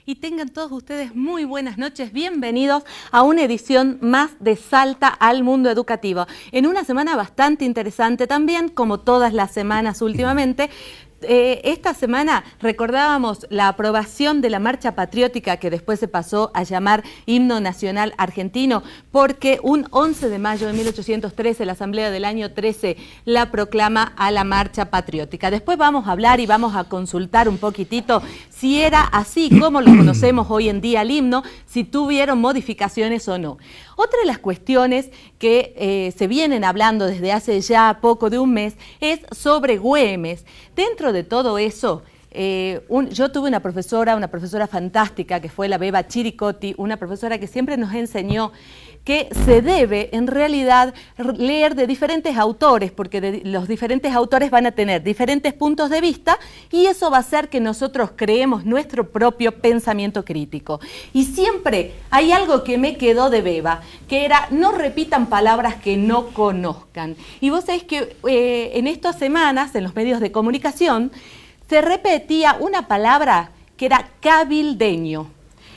y tengan todos ustedes muy buenas noches. Bienvenidos a una edición más de Salta al Mundo Educativo. En una semana bastante interesante también, como todas las semanas últimamente. Esta semana recordábamos la aprobación de la marcha patriótica que después se pasó a llamar Himno Nacional Argentino, porque un 11 de mayo de 1813 la Asamblea del año 13 la proclama a la marcha patriótica. Después vamos a hablar y vamos a consultar un poquitito si era así como lo conocemos hoy en día el himno, si tuvieron modificaciones o no. Otra de las cuestiones que se vienen hablando desde hace ya poco de un mes es sobre Güemes. Dentro de todo eso, yo tuve una profesora fantástica que fue la Beba Chiricotti, una profesora que siempre nos enseñó que se debe en realidad leer de diferentes autores, porque los diferentes autores van a tener diferentes puntos de vista y eso va a hacer que nosotros creemos nuestro propio pensamiento crítico. Y siempre hay algo que me quedó de Beba, que era no repitan palabras que no conozcan. Y vos sabés que en estas semanas, en los medios de comunicación, se repetía una palabra que era cabildeño.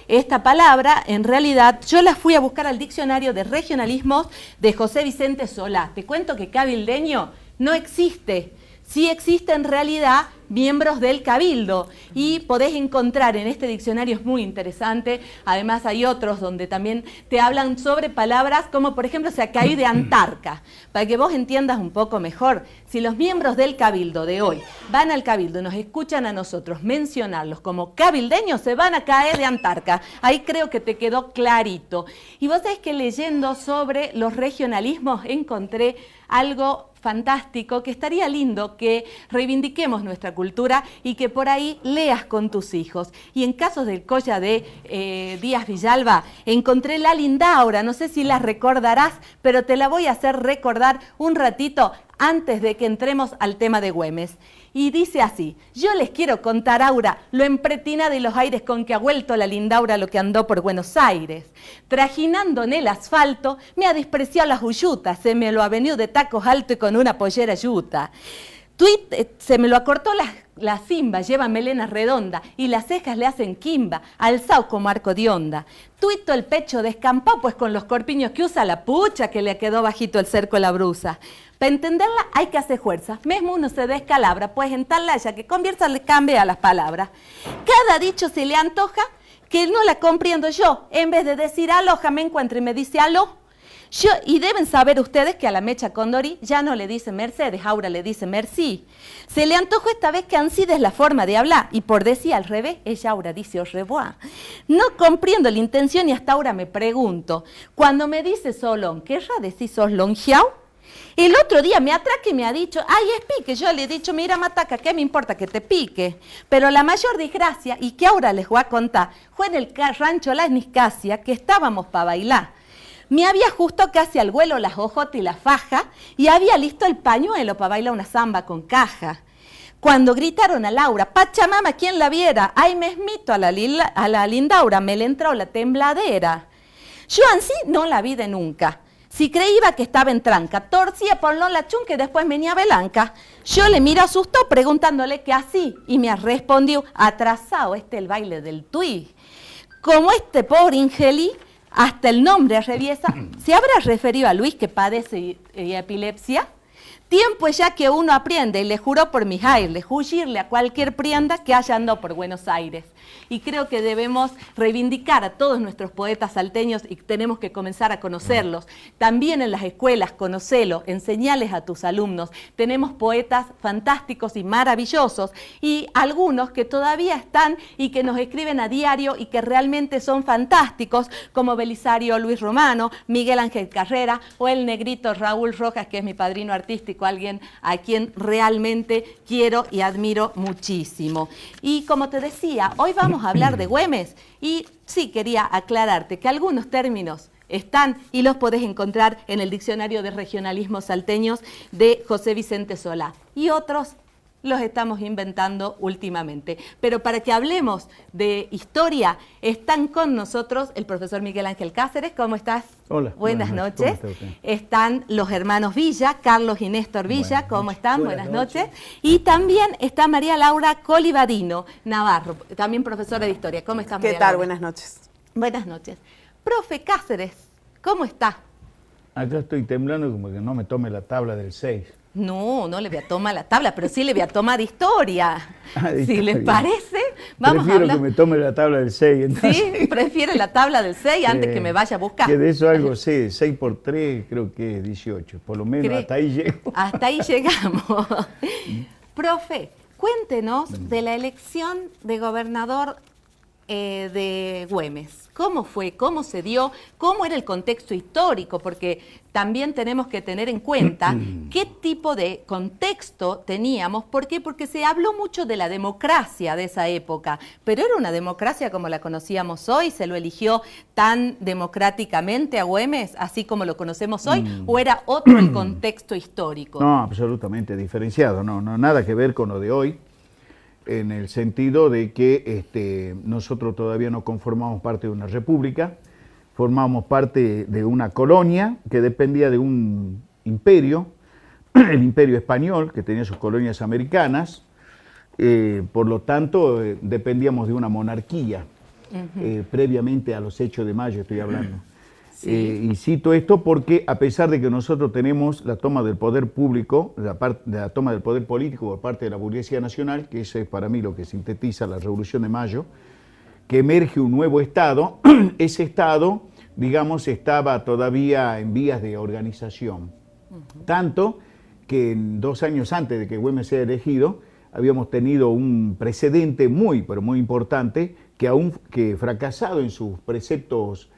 Esta palabra, en realidad, yo la fui a buscar al diccionario de regionalismos de José Vicente Solá. Te cuento que cabildeño no existe. Sí existe en realidad miembros del cabildo y podés encontrar en este diccionario, es muy interesante, además hay otros donde también te hablan sobre palabras como por ejemplo se caí de Antarca, para que vos entiendas un poco mejor, si los miembros del cabildo de hoy van al cabildo y nos escuchan a nosotros mencionarlos como cabildeños, se van a caer de Antarca, ahí creo que te quedó clarito. Y vos sabés que leyendo sobre los regionalismos encontré algo fantástico, que estaría lindo que reivindiquemos nuestra cultura y que por ahí leas con tus hijos. Y en casos del Colla de Díaz Villalba, encontré la Lindaura, no sé si la recordarás, pero te la voy a hacer recordar un ratito antes de que entremos al tema de Güemes. Y dice así: yo les quiero contar, Aura, lo empretina de los aires con que ha vuelto la Lindaura lo que andó por Buenos Aires. Trajinando en el asfalto, me ha despreciado las huyutas, se me lo ha venido de tacos alto y con una pollera yuta. Se me lo acortó la cimba, lleva melena redonda y las cejas le hacen quimba, alzado como arco de onda. Tuito el pecho descampado, pues con los corpiños que usa la pucha que le quedó bajito el cerco la brusa. Para entenderla hay que hacer fuerza, mesmo uno se descalabra, pues en tal haya que convierta le cambia las palabras. Cada dicho se le antoja que no la comprendo yo, en vez de decir aloja me encuentro y me dice aló. Y deben saber ustedes que a la Mecha Condori ya no le dice Mercedes, Aura le dice Merci. Se le antojó esta vez que ansí es la forma de hablar y por decir al revés, ella Aura dice au revoir. No comprendo la intención y hasta ahora me pregunto, cuando me dice Solón, ¿querrá decir sos longiao? El otro día me atraca y me ha dicho, ay, es pique. Yo le he dicho, mira, Mataca, ¿qué me importa que te pique? Pero la mayor desgracia, y que ahora les voy a contar, fue en el rancho La Niscasia, que estábamos para bailar. Me había justo casi al vuelo las hojotas y la faja, y había listo el pañuelo para bailar una zamba con caja. Cuando gritaron a Laura, Pachamama, ¿quién la viera? Ay, mesmito a la Lindaura, me le entró la tembladera. Yo ansí no la vi de nunca. Si creía que estaba en tranca, torcía por la chunca y después venía belanca. Yo le miro asustado preguntándole qué así y me respondió, atrasado el baile del tuí. Como este pobre Ingeli, hasta el nombre reviesa, ¿se habrá referido a Luis que padece epilepsia? Tiempo es ya que uno aprende y le juró por mis aires, huyirle a cualquier prienda que haya andado por Buenos Aires. Y creo que debemos reivindicar a todos nuestros poetas salteños y tenemos que comenzar a conocerlos. También en las escuelas, conocelos, enseñales a tus alumnos. Tenemos poetas fantásticos y maravillosos y algunos que todavía están y que nos escriben a diario y que realmente son fantásticos, como Belisario Luis Romano, Miguel Ángel Carrera o el negrito Raúl Rojas, que es mi padrino artístico, alguien a quien realmente quiero y admiro muchísimo. Y como te decía, hoy vamos a hablar de Güemes y sí quería aclararte que algunos términos están y los podés encontrar en el Diccionario de Regionalismos Salteños de José Vicente Solá y otros los estamos inventando últimamente. Pero para que hablemos de historia, están con nosotros el profesor Miguel Ángel Cáceres. ¿Cómo estás? Hola. Buenas noches. ¿Cómo está usted? Están los hermanos Villa, Carlos y Néstor Villa. ¿Cómo están? Buenas Noches. Y también está María Laura Colibadino Navarro, también profesora de historia. ¿Cómo estás, María ¿Qué tal? Laura? Buenas noches. Buenas noches. Profe Cáceres, ¿cómo está? Acá estoy temblando como que no me tome la tabla del 6. No, no le voy a tomar la tabla, pero sí le voy a tomar historia. De Si historia. les parece, vamos Prefiero a hablar. que me tome la tabla del 6. Entonces, Sí, prefiere la tabla del 6 antes que me vaya a buscar. Que de eso algo sé, 6 por 3 creo que es 18. Por lo menos ¿Cree? hasta ahí llego. Hasta ahí llegamos. Profe, cuéntenos de la elección de gobernador de Güemes. ¿Cómo fue? ¿Cómo se dio? ¿Cómo era el contexto histórico? Porque también tenemos que tener en cuenta qué tipo de contexto teníamos. ¿Por qué? Porque se habló mucho de la democracia de esa época, pero ¿era una democracia como la conocíamos hoy? ¿Se lo eligió tan democráticamente a Güemes, así como lo conocemos hoy? ¿O era otro el contexto histórico? No, absolutamente diferenciado. No, nada que ver con lo de hoy, en el sentido de que nosotros todavía no conformamos parte de una república, formamos parte de una colonia que dependía de un imperio, el imperio español, que tenía sus colonias americanas, por lo tanto dependíamos de una monarquía, previamente a los hechos de mayo estoy hablando. Sí. Y cito esto porque a pesar de que nosotros tenemos la toma del poder público, la toma del poder político por parte de la burguesía nacional, que eso es para mí lo que sintetiza la Revolución de Mayo, que emerge un nuevo Estado, ese Estado, digamos, estaba todavía en vías de organización. Tanto que 2 años antes de que Güemes sea elegido, habíamos tenido un precedente muy, pero muy importante, que fracasado en sus preceptos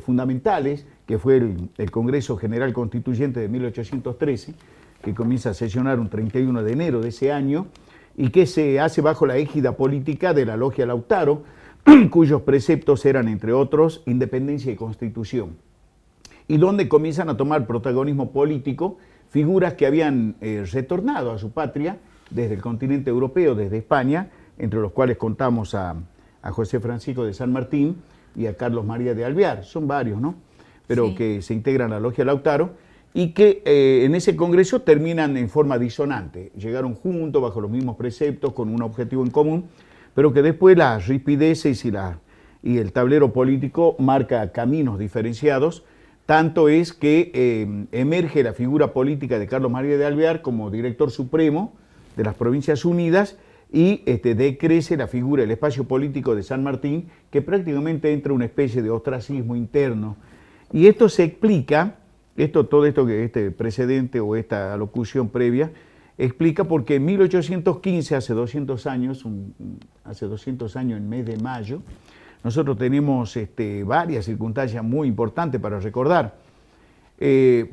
fundamentales, que fue el Congreso General Constituyente de 1813, que comienza a sesionar un 31 de enero de ese año, y que se hace bajo la égida política de la Logia Lautaro, cuyos preceptos eran, entre otros, independencia y constitución, y donde comienzan a tomar protagonismo político figuras que habían retornado a su patria desde el continente europeo, desde España, entre los cuales contamos a José Francisco de San Martín y a Carlos María de Alvear, son varios, ¿no? Pero sí, que se integran a la Logia Lautaro y que en ese congreso terminan en forma disonante. Llegaron juntos bajo los mismos preceptos, con un objetivo en común, pero que después las rispideces y el tablero político marca caminos diferenciados. Tanto es que emerge la figura política de Carlos María de Alvear como director supremo de las Provincias Unidas, y decrece la figura, el espacio político de San Martín, que prácticamente entra una especie de ostracismo interno. Y esto se explica, todo esto que este precedente o esta alocución previa, explica porque en 1815, hace 200 años, en mes de mayo, nosotros tenemos varias circunstancias muy importantes para recordar.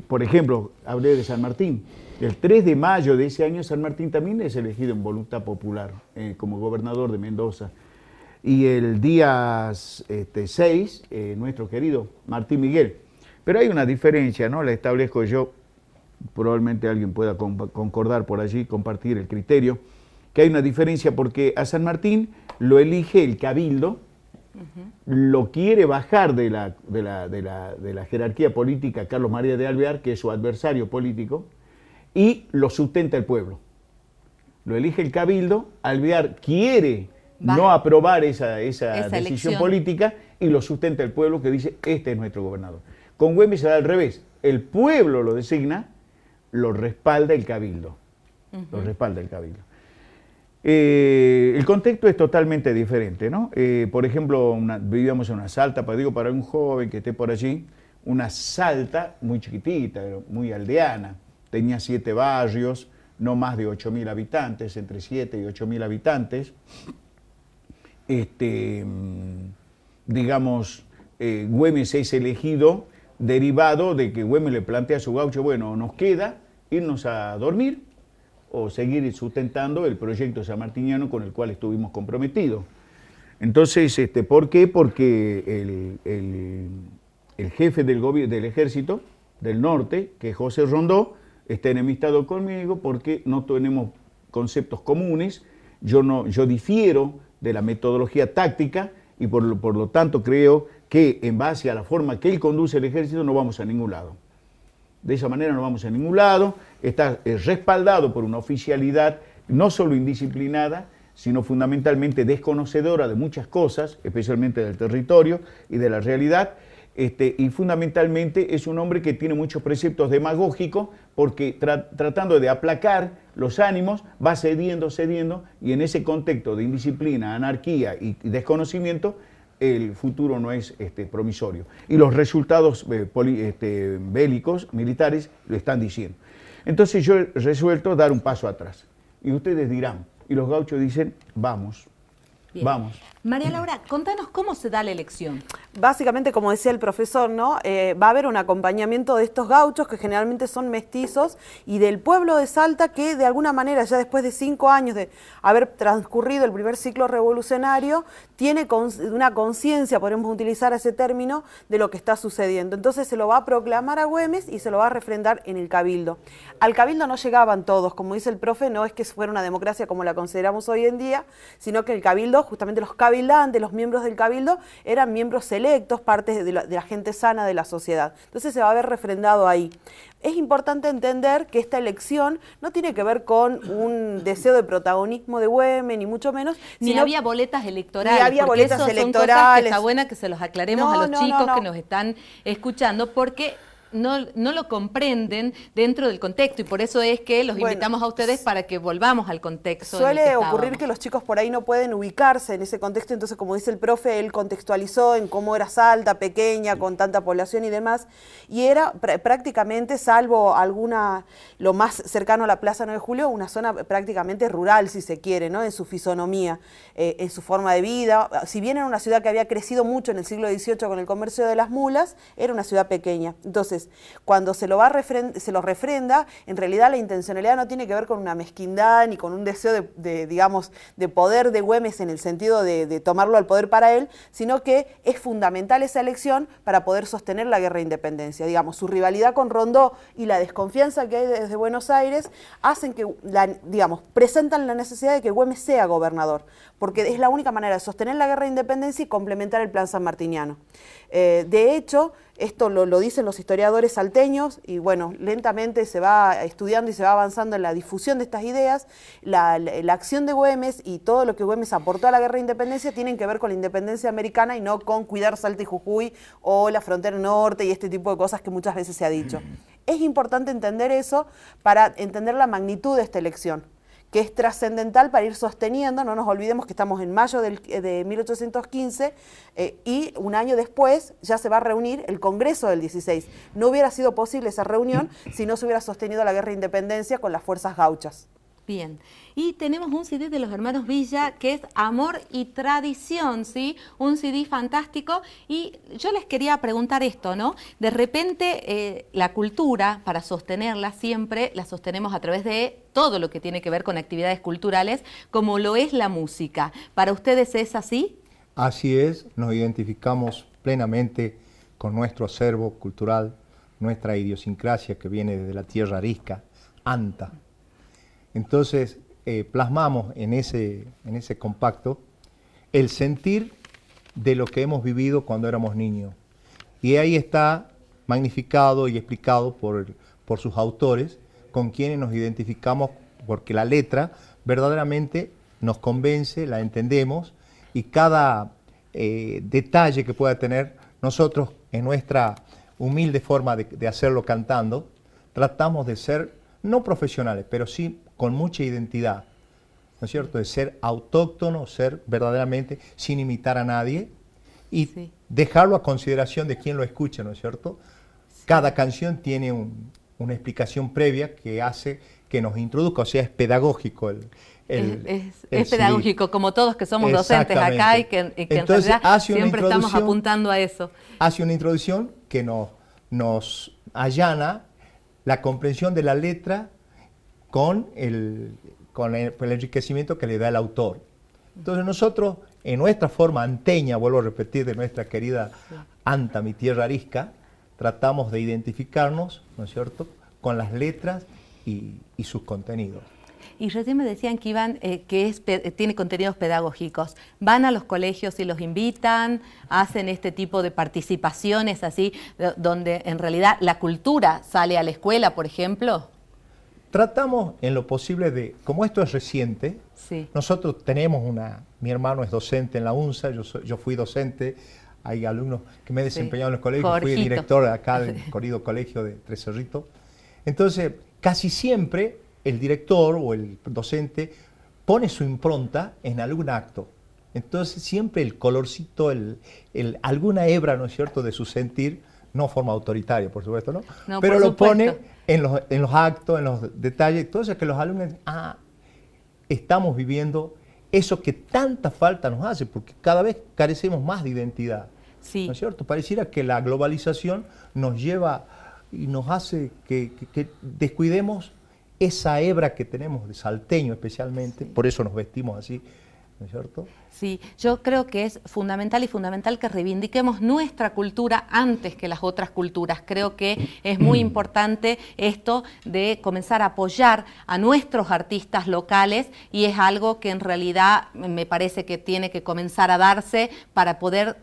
Por ejemplo, hablé de San Martín. El 3 de mayo de ese año, San Martín también es elegido en voluntad popular como gobernador de Mendoza. Y el día 6, nuestro querido Martín Miguel. Pero hay una diferencia, ¿no? La establezco yo, probablemente alguien pueda concordar por allí, compartir el criterio, que hay una diferencia porque a San Martín lo elige el Cabildo, lo quiere bajar de la jerarquía política Carlos María de Alvear, que es su adversario político, y lo sustenta el pueblo. Lo elige el Cabildo, Alvear quiere no aprobar esa decisión elección política y lo sustenta el pueblo, que dice, este es nuestro gobernador. Con Güemes se da al revés, el pueblo lo designa, lo respalda el Cabildo. Lo respalda el Cabildo. El contexto es totalmente diferente, ¿no? Por ejemplo, vivíamos en una Salta, para un joven que esté por allí, una Salta muy chiquitita, muy aldeana, tenía 7 barrios, no más de 8.000 habitantes, entre 7 y 8.000 habitantes. Güemes es elegido derivado de que Güemes le plantea a su gaucho, bueno, nos queda irnos a dormir o seguir sustentando el proyecto sanmartiniano con el cual estuvimos comprometidos. Entonces, ¿por qué? Porque el jefe del ejército del norte, que es José Rondó, está enemistado conmigo porque no tenemos conceptos comunes, yo difiero de la metodología táctica y por lo tanto creo que en base a la forma que él conduce el ejército no vamos a ningún lado. De esa manera no vamos a ningún lado, está respaldado por una oficialidad no solo indisciplinada, sino fundamentalmente desconocedora de muchas cosas, especialmente del territorio y de la realidad, y fundamentalmente es un hombre que tiene muchos preceptos demagógicos porque tratando de aplacar los ánimos va cediendo, y en ese contexto de indisciplina, anarquía y desconocimiento, el futuro no es promisorio. Y los resultados bélicos, militares, lo están diciendo. Entonces yo he resuelto dar un paso atrás. Y ustedes dirán, y los gauchos dicen, vamos, bien. Vamos. María Laura, contanos cómo se da la elección. Básicamente, como decía el profesor, ¿no? Va a haber un acompañamiento de estos gauchos que generalmente son mestizos y del pueblo de Salta que de alguna manera ya después de 5 años de haber transcurrido el primer ciclo revolucionario tiene una conciencia, podemos utilizar ese término, de lo que está sucediendo. Entonces se lo va a proclamar a Güemes y se lo va a refrendar en el Cabildo. Al Cabildo no llegaban todos, como dice el profe, no es que fuera una democracia como la consideramos hoy en día, sino que el Cabildo, justamente los cabildantes, los miembros del Cabildo, eran miembros selectos, partes de la gente sana de la sociedad. Entonces se va a ver refrendado ahí. Es importante entender que esta elección no tiene que ver con un deseo de protagonismo de Güemes, ni mucho menos. Ni había boletas electorales. Ni había boletas electorales. Son cosas que está buena que se los aclaremos a los chicos que nos están escuchando, porque no lo comprenden dentro del contexto y por eso es que los invitamos a ustedes para que volvamos al contexto. Suele ocurrir que los chicos por ahí no pueden ubicarse en ese contexto, entonces como dice el profe, él contextualizó en cómo era Salta, pequeña, con tanta población y demás, y era prácticamente, salvo lo más cercano a la Plaza 9 de Julio, una zona prácticamente rural, si se quiere, ¿no? En su fisonomía, en su forma de vida. Si bien era una ciudad que había crecido mucho en el siglo XVIII con el comercio de las mulas, era una ciudad pequeña. Entonces, cuando se lo refrenda, en realidad la intencionalidad no tiene que ver con una mezquindad ni con un deseo digamos, de poder de Güemes en el sentido de tomarlo al poder para él, sino que es fundamental esa elección para poder sostener la guerra de independencia. Digamos, su rivalidad con Rondó y la desconfianza que hay desde Buenos Aires hacen que, presentan la necesidad de que Güemes sea gobernador, porque es la única manera de sostener la guerra de independencia y complementar el plan sanmartiniano. De hecho, esto lo dicen los historiadores salteños y bueno, lentamente se va estudiando y se va avanzando en la difusión de estas ideas. La acción de Güemes y todo lo que Güemes aportó a la guerra de independencia tienen que ver con la independencia americana y no con cuidar Salta y Jujuy o la frontera norte y este tipo de cosas que muchas veces se ha dicho. Es importante entender eso para entender la magnitud de esta elección, que es trascendental para ir sosteniendo. No nos olvidemos que estamos en mayo de 1815 y un año después ya se va a reunir el Congreso del 16. No hubiera sido posible esa reunión si no se hubiera sostenido la guerra de independencia con las fuerzas gauchas. Bien, y tenemos un CD de los hermanos Villa que es Amor y Tradición, ¿sí? Un CD fantástico y yo les quería preguntar esto, ¿no? De repente la cultura, para sostenerla siempre, la sostenemos a través de todo lo que tiene que ver con actividades culturales, como lo es la música. ¿Para ustedes es así? Así es, nos identificamos plenamente con nuestro acervo cultural, nuestra idiosincrasia que viene desde la tierra arisca, Anta. Entonces, plasmamos en ese compacto el sentir de lo que hemos vivido cuando éramos niños. Y ahí está magnificado y explicado por sus autores, con quienes nos identificamos, porque la letra verdaderamente nos convence, la entendemos, y cada detalle que pueda tener, nosotros en nuestra humilde forma de hacerlo cantando, tratamos de ser, no profesionales, pero sí con mucha identidad, ¿no es cierto? De ser autóctono, ser verdaderamente sin imitar a nadie y dejarlo a consideración de quien lo escucha, ¿no es cierto? Cada canción tiene una explicación previa que hace que nos introduzca, o sea, es pedagógico es pedagógico, como todos que somos docentes acá y que en realidad siempre estamos apuntando a eso. Hace una introducción que nos allana la comprensión de la letra con el enriquecimiento que le da el autor. Entonces nosotros, en nuestra forma anteña, vuelvo a repetir, de nuestra querida Anta, mi tierra arisca, tratamos de identificarnos, ¿no es cierto?, con las letras y sus contenidos. Y recién me decían que iban, tiene contenidos pedagógicos. ¿Van a los colegios y los invitan? ¿Hacen este tipo de participaciones así, donde en realidad la cultura sale a la escuela, por ejemplo? Tratamos en lo posible de, como esto es reciente, Sí. nosotros tenemos mi hermano es docente en la UNSA, yo fui docente, hay alumnos que me he desempeñado en los colegios, fui Jorgito. director acá del corrido colegio de Tres Cerritos. Entonces, casi siempre el director o el docente pone su impronta en algún acto. Entonces, siempre el colorcito, alguna hebra, ¿no es cierto?, de su sentir, no forma autoritaria, por supuesto, ¿no? No, pero por lo supuesto. pone en los actos, en los detalles, entonces que los alumnos, estamos viviendo eso que tanta falta nos hace, porque cada vez carecemos más de identidad. Sí. ¿No es cierto? Pareciera que la globalización nos lleva y nos hace que descuidemos esa hebra que tenemos de salteño especialmente, por eso nos vestimos así, ¿no es cierto? Sí, yo creo que es fundamental que reivindiquemos nuestra cultura antes que las otras culturas. Creo que es muy importante esto de comenzar a apoyar a nuestros artistas locales y es algo que en realidad me parece que tiene que comenzar a darse para poder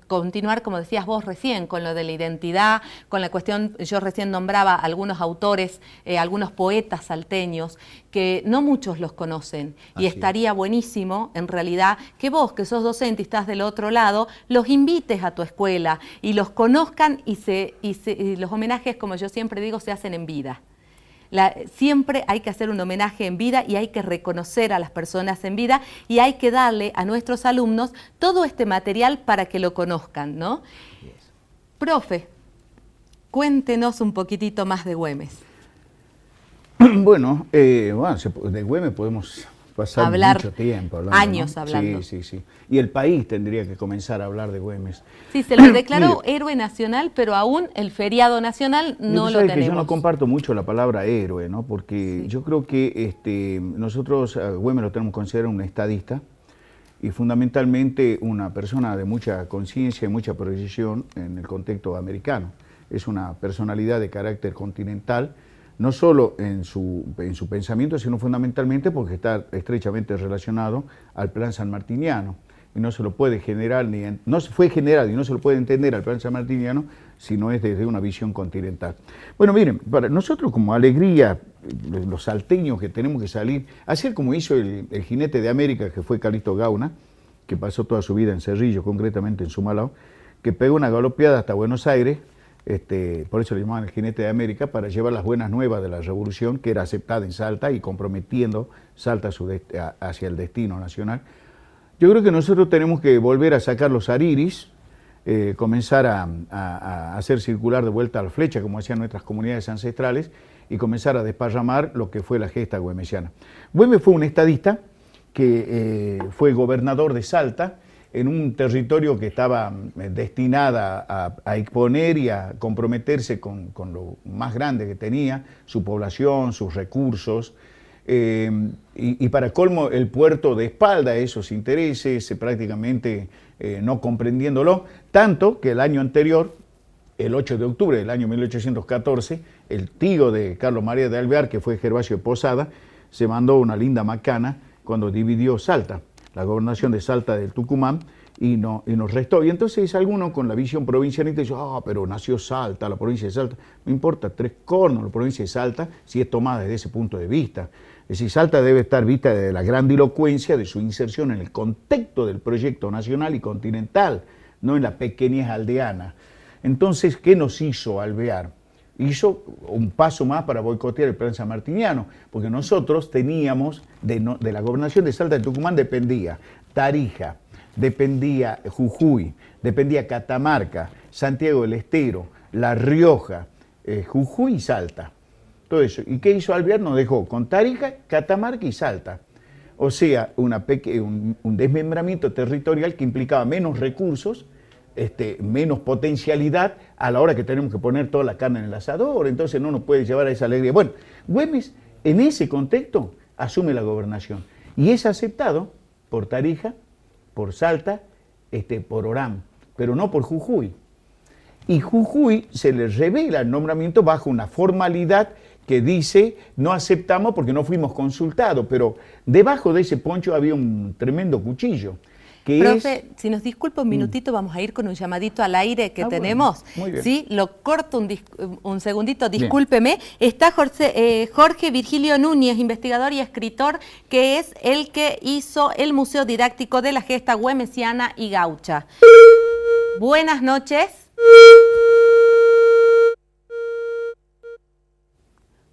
continuar, como decías vos recién, con lo de la identidad, con la cuestión, yo recién nombraba algunos autores, algunos poetas salteños, que no muchos los conocen. Y estaría buenísimo, en realidad, que vos, que sos docente y estás del otro lado, los invites a tu escuela y los conozcan y los homenajes, como yo siempre digo, se hacen en vida. Siempre hay que hacer un homenaje en vida y hay que reconocer a las personas en vida y hay que darle a nuestros alumnos todo este material para que lo conozcan, ¿no? Profe, cuéntenos un poquitito más de Güemes. Bueno, de Güemes podemos pasar mucho tiempo hablando, años ¿no? hablando. Sí. Y el país tendría que comenzar a hablar de Güemes. Sí, se lo declaró héroe nacional, pero aún el feriado nacional no lo tenemos. Que yo no comparto mucho la palabra héroe, ¿no? Porque yo creo que nosotros a Güemes lo tenemos que considerar un estadista y fundamentalmente una persona de mucha conciencia y mucha proyección en el contexto americano. Es una personalidad de carácter continental, no solo en su pensamiento, sino fundamentalmente porque está estrechamente relacionado al plan sanmartiniano. Y no se lo puede generar, no se fue generado y no se lo puede entender al plan sanmartiniano si no es desde una visión continental. Bueno, miren, para nosotros como alegría, los salteños que tenemos que salir, hacer como hizo el jinete de América, que fue Calixto Gauna, que pasó toda su vida en Cerrillo, concretamente en Sumalao, que pegó una galopeada hasta Buenos Aires, por eso le llamaban el jinete de América, para llevar las buenas nuevas de la revolución, que era aceptada en Salta y comprometiendo Salta hacia el destino nacional. Yo creo que nosotros tenemos que volver a sacar los ariris, comenzar a hacer circular de vuelta a la flecha, como hacían nuestras comunidades ancestrales, y comenzar a desparramar lo que fue la gesta güemesiana. Güemes fue un estadista que fue gobernador de Salta, en un territorio que estaba destinada a exponer y a comprometerse con lo más grande que tenía, su población, sus recursos, y para colmo el puerto de espalda a esos intereses, prácticamente no comprendiéndolo, tanto que el año anterior, el 8 de octubre del año 1814, el tío de Carlos María de Alvear, que fue Gervasio de Posada, se mandó una linda macana cuando dividió Salta, la gobernación de Salta del Tucumán, y nos restó. Y entonces alguno con la visión provincialista dice, pero nació Salta, la provincia de Salta. No importa, tres cornos la provincia de Salta, si es tomada desde ese punto de vista. Es decir, Salta debe estar vista desde la grandilocuencia de su inserción en el contexto del proyecto nacional y continental, no en la pequeñez aldeana. Entonces, ¿qué nos hizo Alvear? Hizo un paso más para boicotear el plan sanmartiniano, porque nosotros teníamos, de la gobernación de Salta de Tucumán dependía Tarija, dependía Jujuy, dependía Catamarca, Santiago del Estero, La Rioja, Jujuy y Salta. Todo eso. ¿Y qué hizo Alvear? Nos dejó con Tarija, Catamarca y Salta. O sea, un desmembramiento territorial que implicaba menos recursos, menos potencialidad a la hora que tenemos que poner toda la carne en el asador, entonces no nos puede llevar a esa alegría. Bueno, Güemes en ese contexto asume la gobernación y es aceptado por Tarija, por Salta, por Orán, pero no por Jujuy. Y Jujuy se le revela el nombramiento bajo una formalidad que dice no aceptamos porque no fuimos consultados, pero debajo de ese poncho había un tremendo cuchillo. Profe, si nos disculpa un minutito, vamos a ir con un llamadito al aire que tenemos. Bueno, muy bien. ¿Sí? Lo corto un segundito, discúlpeme. Está Jorge Virgilio Núñez, investigador y escritor, que es el que hizo el Museo Didáctico de la Gesta Güemesiana y Gaucha. Buenas noches.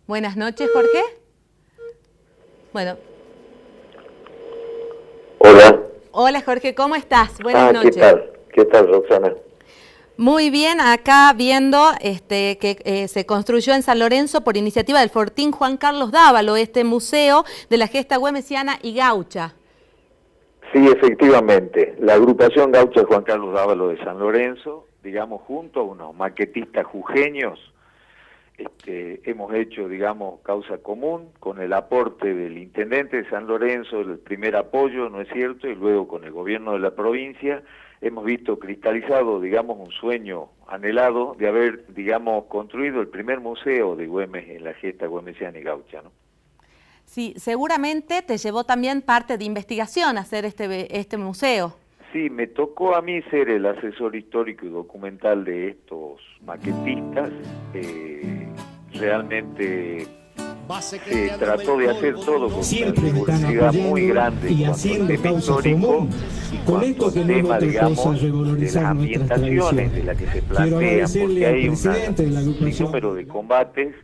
Buenas noches, Jorge. Bueno. Hola. Hola, Jorge, ¿cómo estás? Buenas noches. ¿Qué tal? ¿Qué tal, Roxana? Muy bien, acá viendo que se construyó en San Lorenzo por iniciativa del Fortín Juan Carlos Dávalo, este museo de la Gesta Güemesiana y Gaucha. Sí, efectivamente. La agrupación Gaucha Juan Carlos Dávalo de San Lorenzo, digamos, junto a unos maquetistas jujeños, hemos hecho, digamos, causa común con el aporte del intendente de San Lorenzo, el primer apoyo, ¿no es cierto?, y luego con el gobierno de la provincia, hemos visto cristalizado, digamos, un sueño anhelado de haber, digamos, construido el primer museo de Güemes en la Gesta Güemesiana y Gaucha, ¿no? Sí, seguramente te llevó también parte de investigación hacer este museo. Sí, me tocó a mí ser el asesor histórico y documental de estos maquetistas. Realmente se trató de hacer todo con una rigurosidad muy grande y haciendo causa común. Con esto que tema, digamos, de las ambientaciones de las que se plantean, porque hay un sinnúmero de combates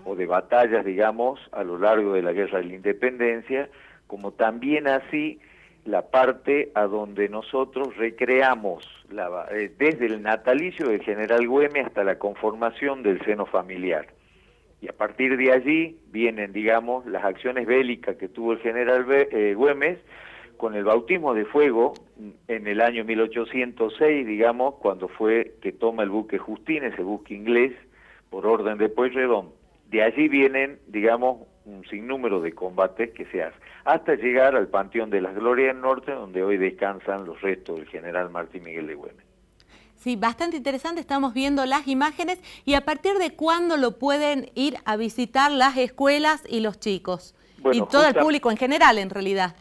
o de batallas, digamos, a lo largo de la Guerra de la Independencia, como también así la parte a donde nosotros recreamos desde el natalicio del general Güemes hasta la conformación del seno familiar. Y a partir de allí vienen, digamos, las acciones bélicas que tuvo el general Güemes con el bautismo de fuego en el año 1806, digamos, cuando fue que toma el buque Justín, ese buque inglés, por orden de Pueyrredón. De allí vienen, digamos, un sinnúmero de combates que se hacen, hasta llegar al Panteón de las Glorias del Norte, donde hoy descansan los restos del general Martín Miguel de Güemes. Sí, bastante interesante, estamos viendo las imágenes. ¿Y a partir de cuándo lo pueden ir a visitar las escuelas y los chicos? Bueno, y todo el público en general, en realidad.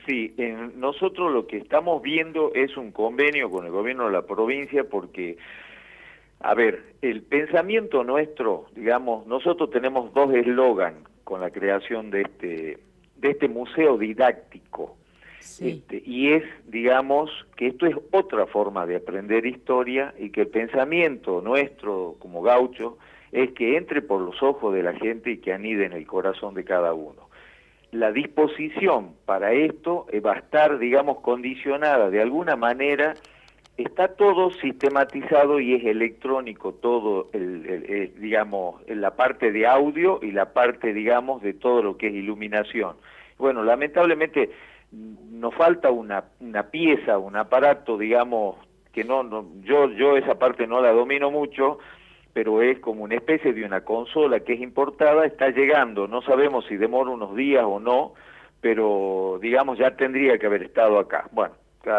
Sí, nosotros lo que estamos viendo es un convenio con el gobierno de la provincia porque, a ver, el pensamiento nuestro, digamos, nosotros tenemos dos eslogans con la creación de este museo didáctico. Sí. Y es, digamos, que esto es otra forma de aprender historia y que el pensamiento nuestro como gaucho es que entre por los ojos de la gente y que anide en el corazón de cada uno. La disposición para esto va a estar, digamos, condicionada de alguna manera. Está todo sistematizado y es electrónico todo, digamos, la parte de audio y la parte, digamos, de todo lo que es iluminación. Bueno, lamentablemente nos falta una pieza, un aparato, digamos, que yo esa parte no la domino mucho, pero es como una especie de una consola que es importada, está llegando, no sabemos si demora unos días o no, pero, digamos, ya tendría que haber estado acá. Bueno.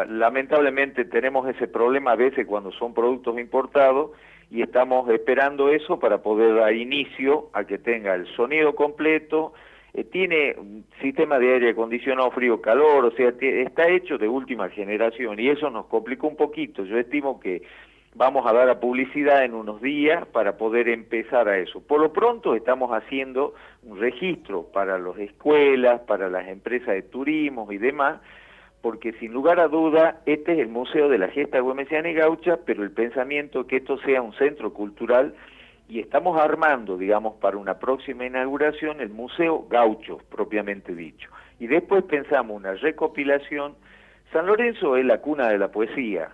Lamentablemente tenemos ese problema a veces cuando son productos importados y estamos esperando eso para poder dar inicio a que tenga el sonido completo, tiene un sistema de aire acondicionado frío-calor, o sea, está hecho de última generación y eso nos complicó un poquito. Yo estimo que vamos a dar a publicidad en unos días para poder empezar a eso. Por lo pronto estamos haciendo un registro para las escuelas, para las empresas de turismo y demás, porque sin lugar a duda este es el Museo de la Gesta Güemesiana y Gaucha, pero el pensamiento es que esto sea un centro cultural y estamos armando, digamos, para una próxima inauguración el Museo Gaucho, propiamente dicho. Y después pensamos una recopilación. San Lorenzo es la cuna de la poesía,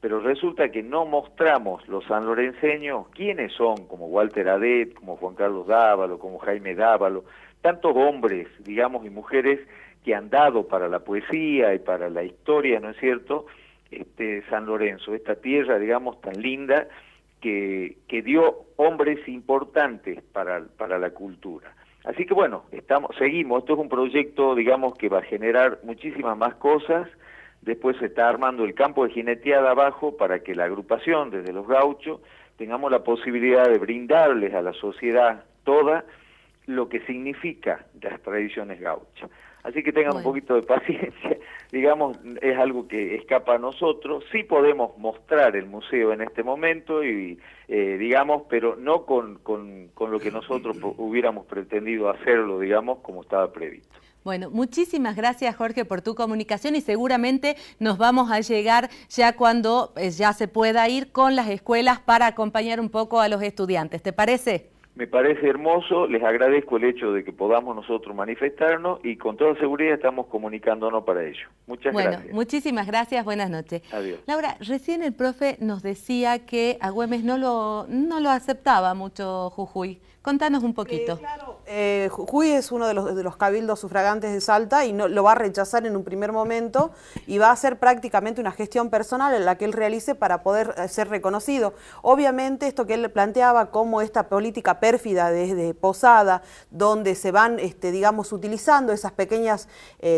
pero resulta que no mostramos los sanlorenseños quiénes son, como Walter Adet, como Juan Carlos Dávalo, como Jaime Dávalo, tantos hombres, digamos, y mujeres que han dado para la poesía y para la historia, ¿no es cierto?, San Lorenzo, esta tierra, digamos, tan linda, que dio hombres importantes para la cultura. Así que bueno, seguimos, esto es un proyecto, digamos, que va a generar muchísimas más cosas. Después se está armando el campo de jineteada abajo para que la agrupación, desde los gauchos, tengamos la posibilidad de brindarles a la sociedad toda lo que significa las tradiciones gauchas. Así que tengan un poquito de paciencia, digamos, es algo que escapa a nosotros. Sí podemos mostrar el museo en este momento, y digamos, pero no con lo que nosotros hubiéramos pretendido hacerlo, digamos, como estaba previsto. Bueno, muchísimas gracias, Jorge, por tu comunicación, y seguramente nos vamos a llegar ya cuando ya se pueda ir con las escuelas para acompañar un poco a los estudiantes. ¿Te parece? Me parece hermoso, les agradezco el hecho de que podamos nosotros manifestarnos, y con toda seguridad estamos comunicándonos para ello. Muchas gracias. Bueno, muchísimas gracias, buenas noches. Adiós. Laura, recién el profe nos decía que a Güemes no lo aceptaba mucho Jujuy. Contanos un poquito. Claro, Jujuy es uno de los cabildos sufragantes de Salta y no, lo va a rechazar en un primer momento, y va a hacer prácticamente una gestión personal en la que él realice para poder ser reconocido. Obviamente esto que él planteaba como esta política pérfida de Posada, donde se van, digamos, utilizando esas pequeñas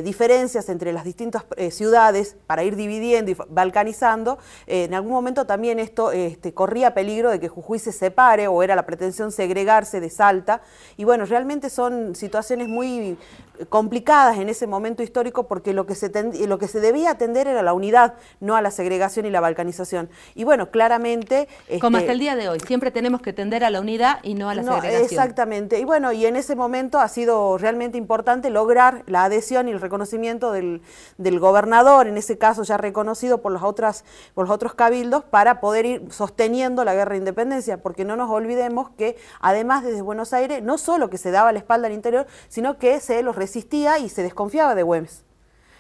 diferencias entre las distintas ciudades para ir dividiendo y balcanizando, en algún momento también esto corría peligro de que Jujuy se separe, o era la pretensión segregarse de Salta, y bueno, realmente son situaciones muy complicadas en ese momento histórico, porque lo que se debía atender era la unidad, no a la segregación y la balcanización. Y bueno, claramente... Como hasta el día de hoy, siempre tenemos que tender a la unidad y no a la segregación. Exactamente, y bueno, y en ese momento ha sido realmente importante lograr la adhesión y el reconocimiento del gobernador, en ese caso ya reconocido por los otros cabildos, para poder ir sosteniendo la guerra de independencia, porque no nos olvidemos que además desde Buenos Aires, no solo que se daba la espalda al interior, sino que se los resistía y se desconfiaba de Güemes,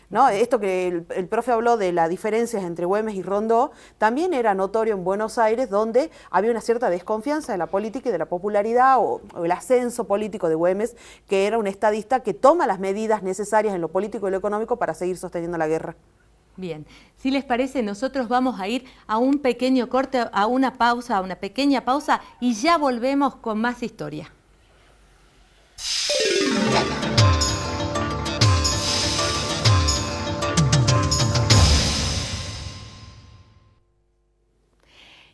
¿no? Esto que el profe habló de las diferencias entre Güemes y Rondó, también era notorio en Buenos Aires, donde había una cierta desconfianza de la política y de la popularidad, o el ascenso político de Güemes, que era un estadista que toma las medidas necesarias en lo político y lo económico para seguir sosteniendo la guerra. Bien, si les parece, nosotros vamos a ir a un pequeño corte, a una pequeña pausa, y ya volvemos con más historia.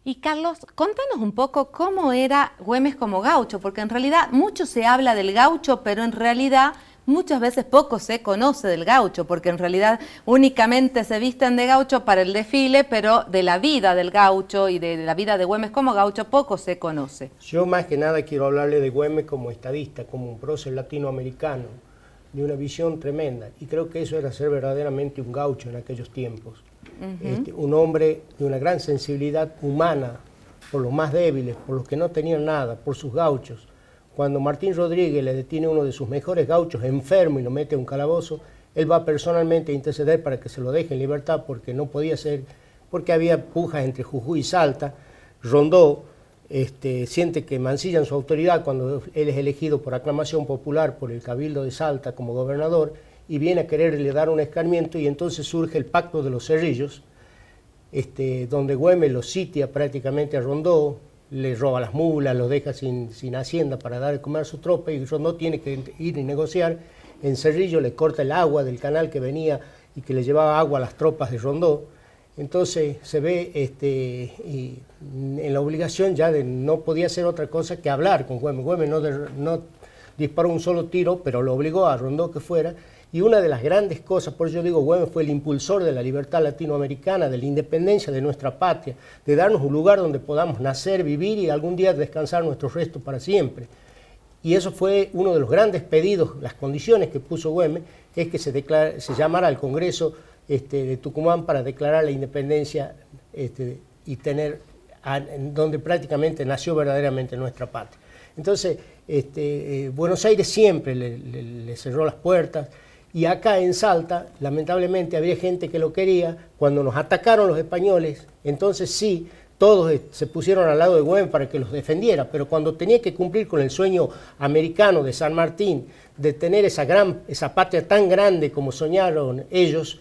Y Carlos, contanos un poco cómo era Güemes como gaucho, porque en realidad mucho se habla del gaucho, pero en realidad muchas veces poco se conoce del gaucho, porque en realidad únicamente se visten de gaucho para el desfile, pero de la vida del gaucho y de la vida de Güemes como gaucho poco se conoce. Yo más que nada quiero hablarle de Güemes como estadista, como un prócer latinoamericano, de una visión tremenda, y creo que eso era ser verdaderamente un gaucho en aquellos tiempos. Un hombre de una gran sensibilidad humana por los más débiles, por los que no tenían nada, por sus gauchos. Cuando Martín Rodríguez le detiene a uno de sus mejores gauchos enfermo y lo mete a un calabozo, él va personalmente a interceder para que se lo deje en libertad, porque no podía ser, porque había pujas entre Jujuy y Salta. Rondó siente que mancillan su autoridad cuando él es elegido por aclamación popular por el Cabildo de Salta como gobernador, y viene a quererle dar un escarmiento, y entonces surge el Pacto de los Cerrillos, donde Güemes lo sitia prácticamente a Rondó, le roba las mulas, lo deja sin hacienda para dar de comer a su tropa, y Rondó tiene que ir y negociar. En Cerrillo le corta el agua del canal que venía y que le llevaba agua a las tropas de Rondó. Entonces se ve en la obligación ya de no podía hacer otra cosa que hablar con Güemes. Güemes no disparó un solo tiro, pero lo obligó a Rondó que fuera. Y una de las grandes cosas, por eso yo digo, Güemes fue el impulsor de la libertad latinoamericana, de la independencia de nuestra patria, de darnos un lugar donde podamos nacer, vivir y algún día descansar nuestros restos para siempre. Y eso fue uno de los grandes pedidos, las condiciones que puso Güemes, es que se llamara al Congreso de Tucumán para declarar la independencia y tener donde prácticamente nació verdaderamente nuestra patria. Entonces, Buenos Aires siempre le cerró las puertas. Y acá en Salta, lamentablemente, había gente que lo quería. Cuando nos atacaron los españoles, entonces sí, todos se pusieron al lado de Güemes para que los defendiera, pero cuando tenía que cumplir con el sueño americano de San Martín, de tener esa patria tan grande como soñaron ellos,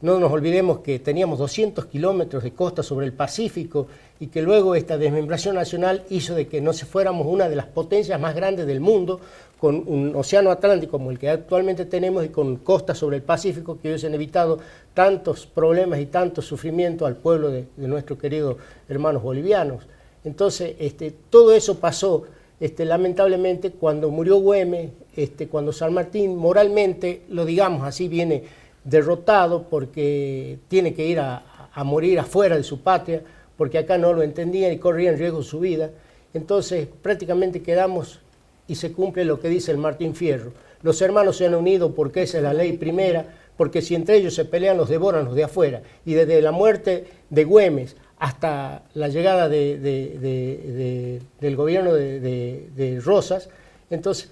no nos olvidemos que teníamos 200 kilómetros de costa sobre el Pacífico, y que luego esta desmembración nacional hizo de que no se fuéramos una de las potencias más grandes del mundo, con un océano Atlántico como el que actualmente tenemos y con costas sobre el Pacífico que hubiesen evitado tantos problemas y tanto sufrimiento al pueblo de nuestros queridos hermanos bolivianos. Entonces, todo eso pasó lamentablemente cuando murió Güemes, cuando San Martín moralmente, lo digamos así, viene derrotado porque tiene que ir a morir afuera de su patria, porque acá no lo entendían y corrían riesgo su vida. Entonces prácticamente quedamos y se cumple lo que dice el Martín Fierro. Los hermanos se han unido porque esa es la ley primera, porque si entre ellos se pelean los devoran los de afuera. Y desde la muerte de Güemes hasta la llegada del gobierno de Rosas, entonces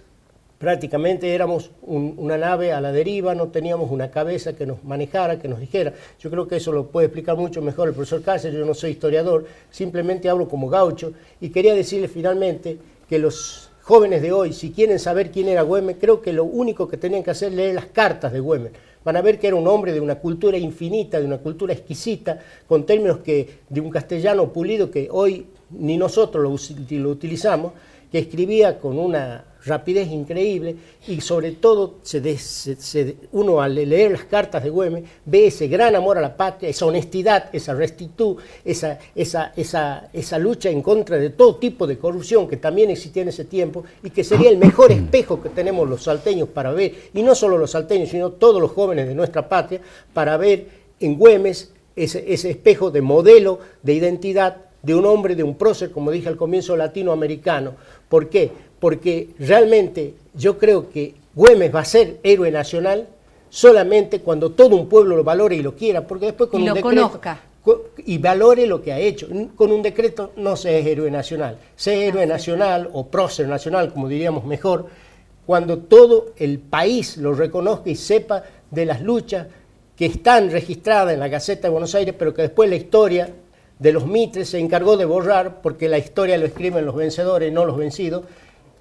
prácticamente éramos una nave a la deriva, no teníamos una cabeza que nos manejara, que nos dijera. Yo creo que eso lo puede explicar mucho mejor el profesor Cáceres, yo no soy historiador, simplemente hablo como gaucho, y quería decirle finalmente que los jóvenes de hoy, si quieren saber quién era Güemes, creo que lo único que tenían que hacer es leer las cartas de Güemes. Van a ver que era un hombre de una cultura infinita, de una cultura exquisita, con términos de un castellano pulido que hoy ni nosotros lo utilizamos, que escribía con una rapidez increíble y sobre todo uno al leer las cartas de Güemes ve ese gran amor a la patria, esa honestidad, esa rectitud, esa lucha en contra de todo tipo de corrupción que también existía en ese tiempo y que sería el mejor espejo que tenemos los salteños para ver, y no solo los salteños, sino todos los jóvenes de nuestra patria, para ver en Güemes ese espejo de modelo, de identidad, de un hombre, de un prócer, como dije al comienzo, latinoamericano. ¿Por qué? Porque realmente yo creo que Güemes va a ser héroe nacional solamente cuando todo un pueblo lo valore y lo quiera, porque después con un decreto conozca y valore lo que ha hecho. Con un decreto no se es héroe nacional, se es héroe nacional o prócer nacional, como diríamos mejor, cuando todo el país lo reconozca y sepa de las luchas que están registradas en la Gaceta de Buenos Aires, pero que después la historia de los mitres se encargó de borrar, porque la historia lo escriben los vencedores, no los vencidos,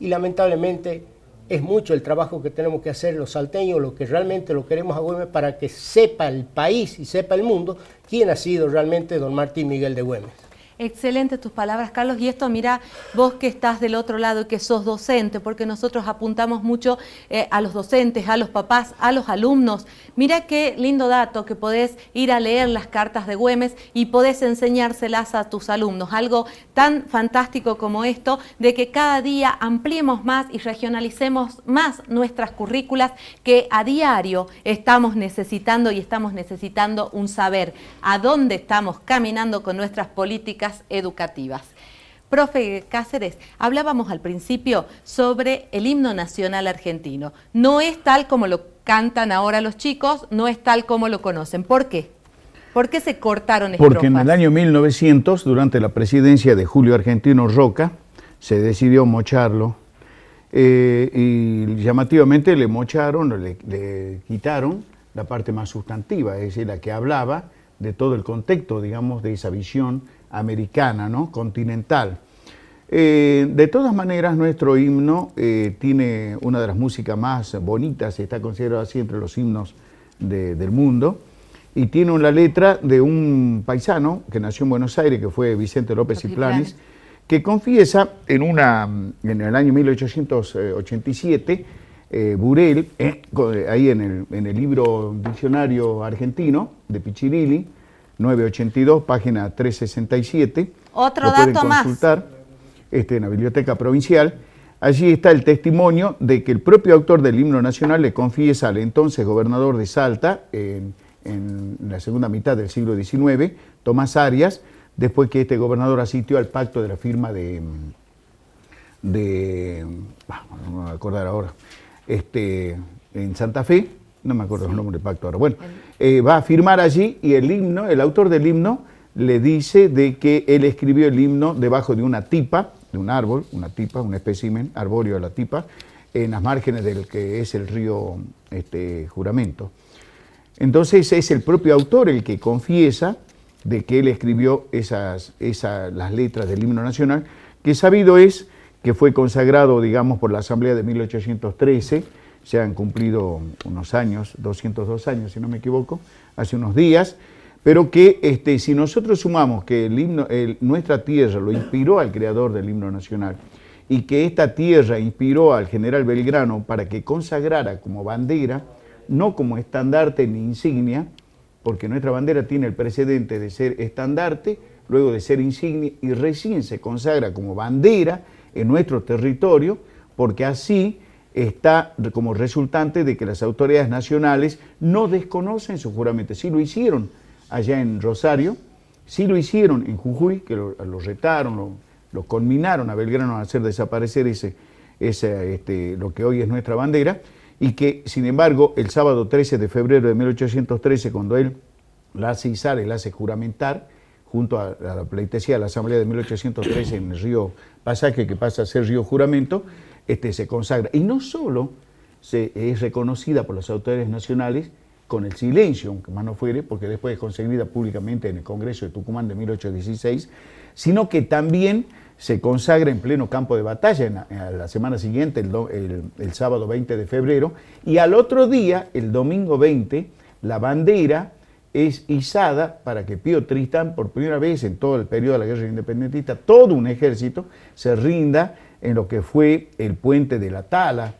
y lamentablemente es mucho el trabajo que tenemos que hacer los salteños, lo que realmente lo queremos a Güemes, para que sepa el país y sepa el mundo quién ha sido realmente don Martín Miguel de Güemes. Excelente tus palabras, Carlos, y esto, mira, vos que estás del otro lado y que sos docente, porque nosotros apuntamos mucho a los docentes, a los papás, a los alumnos. Mira qué lindo dato que podés ir a leer las cartas de Güemes y podés enseñárselas a tus alumnos, algo tan fantástico como esto, de que cada día ampliemos más y regionalicemos más nuestras currículas, que a diario estamos necesitando un saber a dónde estamos caminando con nuestras políticas educativas. Profe Cáceres, hablábamos al principio sobre el himno nacional argentino. No es tal como lo cantan ahora los chicos, no es tal como lo conocen. ¿Por qué? ¿Por qué se cortaron estrofas? Porque en el año 1900, durante la presidencia de Julio Argentino Roca, se decidió mocharlo y llamativamente le mocharon, le quitaron la parte más sustantiva, es decir, la que hablaba de todo el contexto, digamos, de esa visión americana, ¿no? Continental. De todas maneras, nuestro himno tiene una de las músicas más bonitas, está considerado así entre los himnos del mundo, y tiene una letra de un paisano que nació en Buenos Aires, que fue Vicente López y Planes, que confiesa en el año 1887, Burel, ahí en el libro Diccionario Argentino de Pichirilli, 982, página 367. Otro lo dato pueden más. consultar en la Biblioteca Provincial. Allí está el testimonio de que el propio autor del himno nacional le confiesa al entonces gobernador de Salta, en la segunda mitad del siglo XIX, Tomás Arias, después que este gobernador asistió al pacto de la firma no me voy a acordar ahora, en Santa Fe, no me acuerdo el nombre del pacto ahora, bueno, va a firmar allí, y el autor del himno le dice de que él escribió el himno debajo de una tipa, de un árbol, una tipa, un espécimen arbóreo de la tipa, en las márgenes del que es el río Juramento. Entonces es el propio autor el que confiesa de que él escribió las letras del himno nacional, que sabido es que fue consagrado, digamos, por la Asamblea de 1813, se han cumplido unos años, 202 años, si no me equivoco, hace unos días, pero que si nosotros sumamos que nuestra tierra lo inspiró al creador del himno nacional, y que esta tierra inspiró al general Belgrano para que consagrara como bandera, no como estandarte ni insignia, porque nuestra bandera tiene el precedente de ser estandarte, luego de ser insignia, y recién se consagra como bandera en nuestro territorio, porque así está como resultante de que las autoridades nacionales no desconocen su juramento. Sí lo hicieron allá en Rosario, sí lo hicieron en Jujuy, que lo retaron, lo conminaron a Belgrano a hacer desaparecer lo que hoy es nuestra bandera, y que, sin embargo, el sábado 13 de febrero de 1813, cuando él la hace izar, él la hace juramentar, junto a la pleitesía de la Asamblea de 1813 en el río Pasaje, que pasa a ser río Juramento, se consagra. Y no solo es reconocida por las autoridades nacionales con el silencio, aunque más no fuere, porque después es conseguida públicamente en el Congreso de Tucumán de 1816, sino que también se consagra en pleno campo de batalla a la semana siguiente, el sábado 20 de febrero, y al otro día, el domingo 20, la bandera es izada para que Pío Tristán, por primera vez en todo el periodo de la Guerra Independentista, todo un ejército se rinda en lo que fue el puente de la Tala,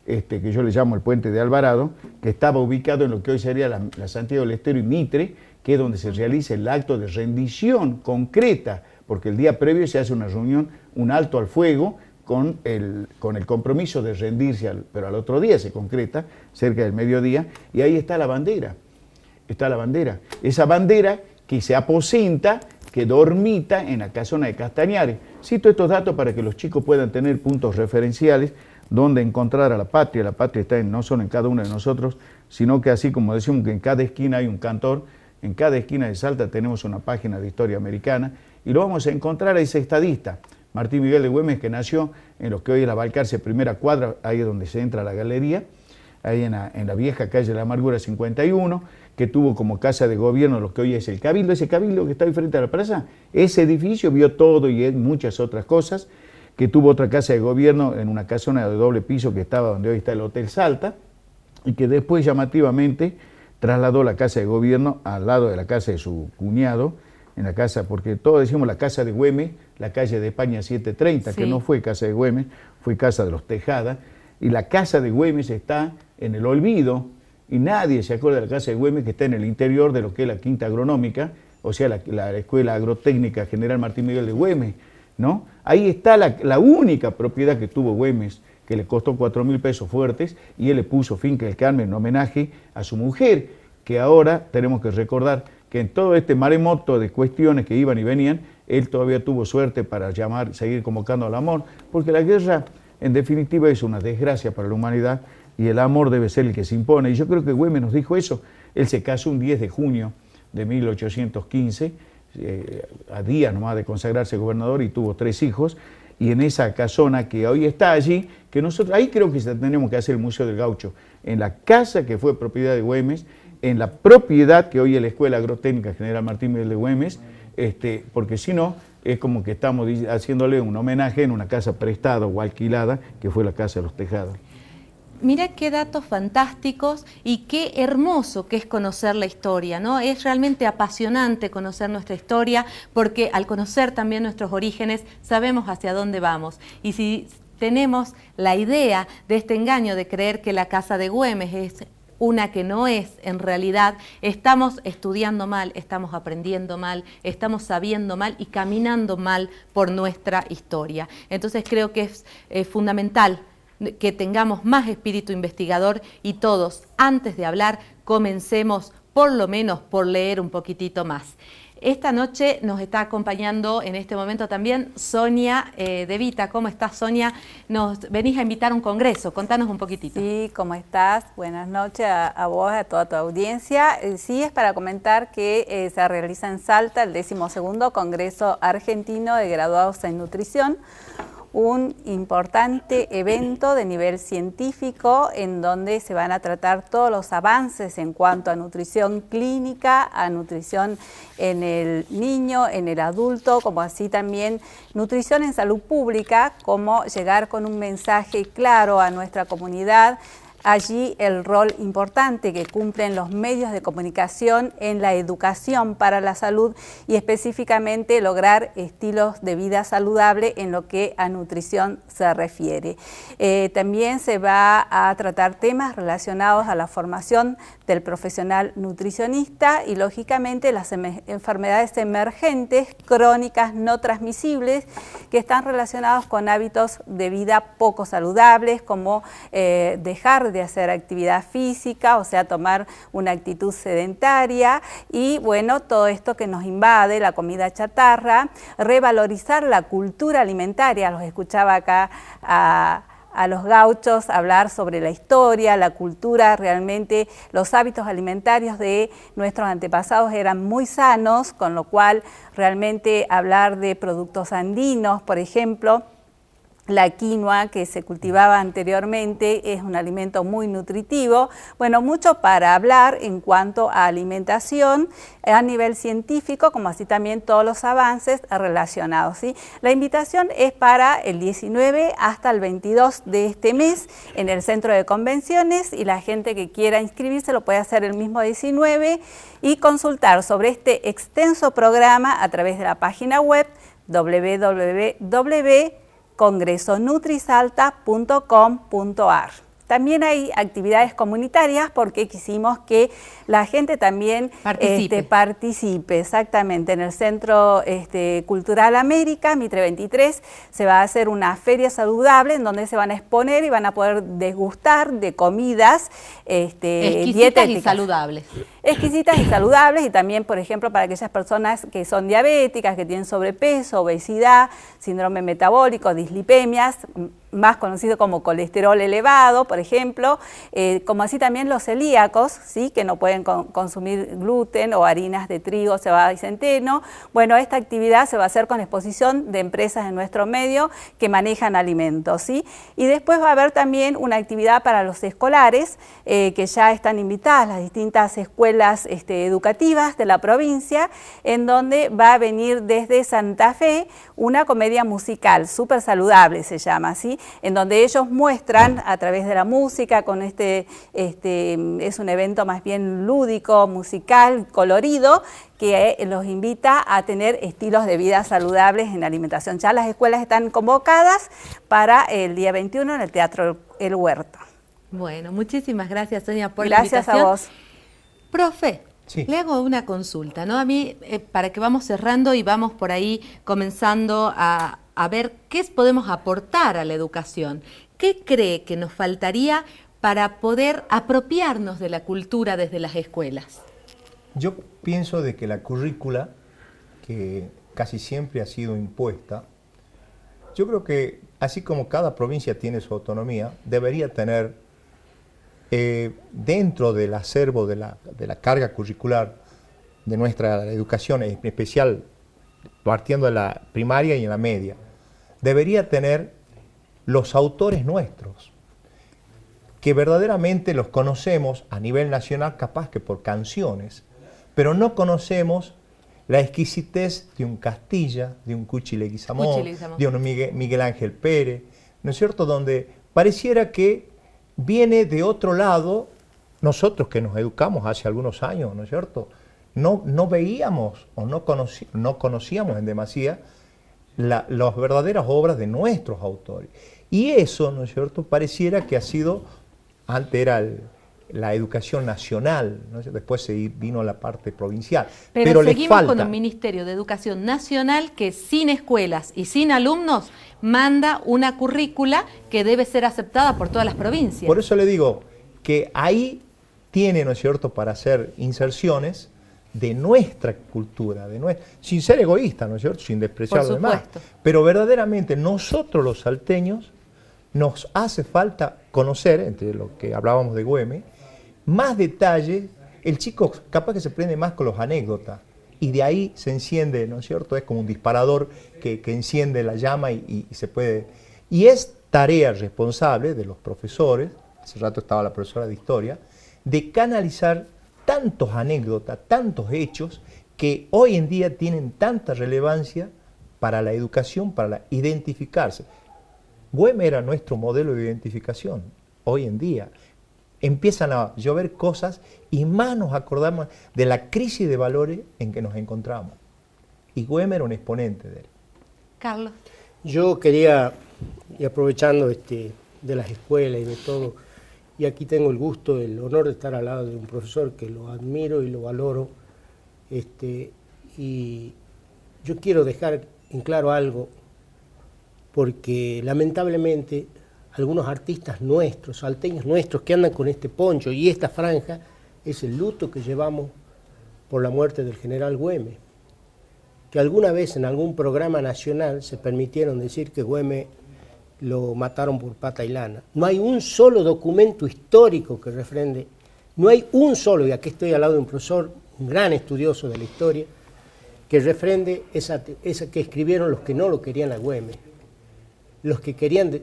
que yo le llamo el puente de Alvarado, que estaba ubicado en lo que hoy sería la Santiago del Estero y Mitre, que es donde se realiza el acto de rendición concreta, porque el día previo se hace una reunión, un alto al fuego, con el compromiso de rendirse, pero al otro día se concreta, cerca del mediodía, y ahí está la bandera. Está la bandera. Esa bandera que se aposenta, que dormita en la casona de Castañares. Cito estos datos para que los chicos puedan tener puntos referenciales donde encontrar a la patria. La patria está no solo en cada uno de nosotros, sino que así como decimos que en cada esquina hay un cantor, en cada esquina de Salta tenemos una página de historia americana, y lo vamos a encontrar a ese estadista, Martín Miguel de Güemes, que nació en lo que hoy es la Balcarce Primera Cuadra, ahí es donde se entra a la galería, ahí en la vieja calle de la Amargura 51, que tuvo como casa de gobierno lo que hoy es el Cabildo. Ese Cabildo que está ahí frente a la plaza, ese edificio vio todo y muchas otras cosas, que tuvo otra casa de gobierno en una casona de doble piso que estaba donde hoy está el Hotel Salta, y que después llamativamente trasladó la casa de gobierno al lado de la casa de su cuñado, en la casa, porque todos decimos la casa de Güemes, la calle de España 730, sí, que no fue casa de Güemes, fue casa de los Tejada, y la casa de Güemes está en el olvido, y nadie se acuerda de la casa de Güemes, que está en el interior de lo que es la Quinta Agronómica, o sea, la Escuela Agrotécnica General Martín Miguel de Güemes, ¿no? Ahí está la única propiedad que tuvo Güemes, que le costó 4.000 pesos fuertes, y él le puso Finca del Carmen en homenaje a su mujer, que ahora tenemos que recordar que en todo este maremoto de cuestiones que iban y venían, él todavía tuvo suerte para seguir convocando al amor, porque la guerra, en definitiva, es una desgracia para la humanidad, y el amor debe ser el que se impone. Y yo creo que Güemes nos dijo eso. Él se casó un 10 de junio de 1815, a días nomás de consagrarse gobernador, y tuvo 3 hijos, y en esa casona que hoy está allí, que nosotros, ahí creo que tenemos que hacer el Museo del Gaucho, en la casa que fue propiedad de Güemes, en la propiedad que hoy es la Escuela Agrotécnica General Martín Miguel de Güemes, porque si no, es como que estamos haciéndole un homenaje en una casa prestada o alquilada, que fue la casa de los Tejados. Mira qué datos fantásticos y qué hermoso que es conocer la historia, ¿no? Es realmente apasionante conocer nuestra historia, porque al conocer también nuestros orígenes sabemos hacia dónde vamos. Y si tenemos la idea de este engaño de creer que la casa de Güemes es una que no es, en realidad estamos estudiando mal, estamos aprendiendo mal, estamos sabiendo mal y caminando mal por nuestra historia. Entonces creo que es fundamental que tengamos más espíritu investigador, y todos, antes de hablar, comencemos por lo menos por leer un poquitito más. Esta noche nos está acompañando en este momento también Sonia De Vita. ¿Cómo estás, Sonia? Nos venís a invitar a un congreso, contanos un poquitito. Sí, ¿cómo estás? Buenas noches a vos, a toda tu audiencia. Sí, es para comentar que se realiza en Salta el 12º Congreso Argentino de Graduados en Nutrición, un importante evento de nivel científico en donde se van a tratar todos los avances en cuanto a nutrición clínica, a nutrición en el niño, en el adulto, como así también nutrición en salud pública, como llegar con un mensaje claro a nuestra comunidad allí el rol importante que cumplen los medios de comunicación en la educación para la salud y específicamente lograr estilos de vida saludable en lo que a nutrición se refiere. También se va a tratar temas relacionados a la formación del profesional nutricionista y lógicamente las enfermedades emergentes, crónicas, no transmisibles, que están relacionados con hábitos de vida poco saludables, como dejar de hacer actividad física, o sea, tomar una actitud sedentaria y, bueno, todo esto que nos invade, la comida chatarra, revalorizar la cultura alimentaria. Los escuchaba acá a los gauchos hablar sobre la historia, la cultura, realmente los hábitos alimentarios de nuestros antepasados eran muy sanos, con lo cual realmente hablar de productos andinos, por ejemplo, la quinoa que se cultivaba anteriormente es un alimento muy nutritivo. Bueno, mucho para hablar en cuanto a alimentación a nivel científico, como así también todos los avances relacionados, ¿sí? La invitación es para el 19 hasta el 22 de este mes en el Centro de Convenciones y la gente que quiera inscribirse lo puede hacer el mismo 19 y consultar sobre este extenso programa a través de la página web www.congresonutrisalta.com.ar. También hay actividades comunitarias porque quisimos que la gente también participe. Exactamente. En el Centro Cultural América, Mitre 23, se va a hacer una feria saludable en donde se van a exponer y van a poder degustar de comidas exquisitas y saludables. Exquisitas y saludables y también, por ejemplo, para aquellas personas que son diabéticas, que tienen sobrepeso, obesidad, síndrome metabólico, dislipemias, más conocido como colesterol elevado, por ejemplo, como así también los celíacos, ¿sí?, que no pueden consumir gluten o harinas de trigo, cebada y centeno. Bueno, esta actividad se va a hacer con exposición de empresas en nuestro medio que manejan alimentos, ¿sí? Y después va a haber también una actividad para los escolares, que ya están invitadas las distintas escuelas educativas de la provincia, en donde va a venir desde Santa Fe una comedia musical, súper saludable se llama, ¿sí?, en donde ellos muestran a través de la música, con es un evento más bien lúdico, musical, colorido, que los invita a tener estilos de vida saludables en la alimentación. Ya las escuelas están convocadas para el día 21 en el Teatro El Huerto. Bueno, muchísimas gracias, Sonia, por la invitación. Gracias a vos. Profe, sí, le hago una consulta, ¿no? A mí, para que vamos cerrando y vamos por ahí comenzando a ver qué podemos aportar a la educación. ¿Qué cree que nos faltaría para poder apropiarnos de la cultura desde las escuelas? Yo pienso de que la currícula, que casi siempre ha sido impuesta, yo creo que así como cada provincia tiene su autonomía, debería tener dentro del acervo de la carga curricular de nuestra educación, en especial partiendo de la primaria y en la media, debería tener los autores nuestros, que verdaderamente los conocemos a nivel nacional, capaz que por canciones, pero no conocemos la exquisitez de un Castilla, de un Cuchi Leguizamón, de un Miguel Ángel Pérez, ¿no es cierto?, donde pareciera que viene de otro lado. Nosotros que nos educamos hace algunos años, ¿no es cierto?, no veíamos o no conocíamos en demasía las verdaderas obras de nuestros autores. Y eso, ¿no es cierto?, pareciera que ha sido, antes era la educación nacional, ¿no? Después vino la parte provincial. Pero le seguimos falta con un Ministerio de Educación Nacional que sin escuelas y sin alumnos manda una currícula que debe ser aceptada por todas las provincias. Por eso le digo que ahí tiene, ¿no es cierto?, para hacer inserciones de nuestra cultura, sin ser egoísta, ¿no es cierto?, sin despreciar lo demás. Pero verdaderamente nosotros los salteños nos hace falta conocer, entre lo que hablábamos de Güemes, más detalles. El chico capaz que se prende más con las anécdotas y de ahí se enciende, ¿no es cierto?, es como un disparador que enciende la llama y se puede. Y es tarea responsable de los profesores, hace rato estaba la profesora de historia, de canalizar tantos anécdotas, tantos hechos que hoy en día tienen tanta relevancia para la educación, para identificarse. Güemes era nuestro modelo de identificación hoy en día. empiezan a llover cosas y más nos acordamos de la crisis de valores en que nos encontramos. Y Güemes era un exponente de él. Carlos. Yo quería, y aprovechando de las escuelas y de todo, y aquí tengo el gusto, el honor de estar al lado de un profesor que lo admiro y lo valoro, y yo quiero dejar en claro algo, porque lamentablemente algunos artistas nuestros, salteños nuestros, que andan con este poncho y esta franja, es el luto que llevamos por la muerte del general Güemes, que alguna vez en algún programa nacional se permitieron decir que Güemes lo mataron por pata y lana. No hay un solo documento histórico que refrende, no hay un solo, y aquí estoy al lado de un profesor, un gran estudioso de la historia, que refrende esa que escribieron los que no lo querían a Güemes, los que querían,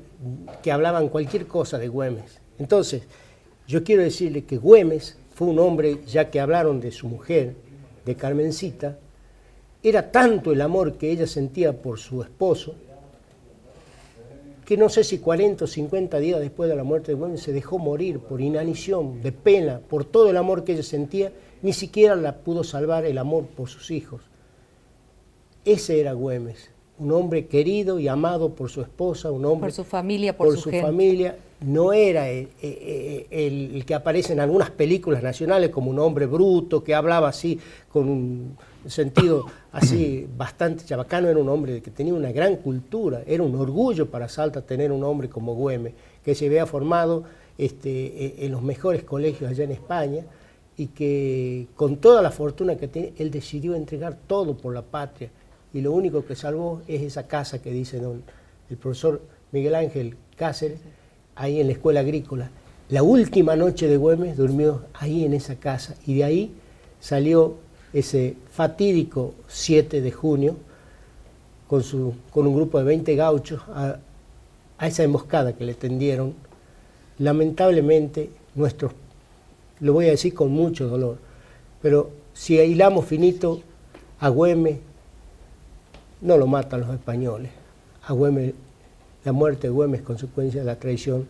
que hablaban cualquier cosa de Güemes. Entonces, yo quiero decirle que Güemes fue un hombre, ya que hablaron de su mujer, de Carmencita, era tanto el amor que ella sentía por su esposo, que no sé si 40 o 50 días después de la muerte de Güemes se dejó morir por inanición, de pena, por todo el amor que ella sentía, ni siquiera la pudo salvar el amor por sus hijos. Ese era Güemes, un hombre querido y amado por su esposa, un hombre... Por su familia, por su gente. Familia. No era el que aparece en algunas películas nacionales como un hombre bruto, que hablaba así, con un sentido así bastante chabacano. Era un hombre que tenía una gran cultura, era un orgullo para Salta tener un hombre como Güemes, que se había formado en los mejores colegios allá en España, y que con toda la fortuna que tiene, él decidió entregar todo por la patria, y lo único que salvó es esa casa que dice el profesor Miguel Ángel Cáceres, ahí en la escuela agrícola. La última noche de Güemes durmió ahí en esa casa, y de ahí salió ese fatídico 7 de junio con un grupo de 20 gauchos a esa emboscada que le tendieron. Lamentablemente, lo voy a decir con mucho dolor, pero si hilamos finito, a Güemes no lo matan los españoles. A Güemes, la muerte de Güemes es consecuencia de la traición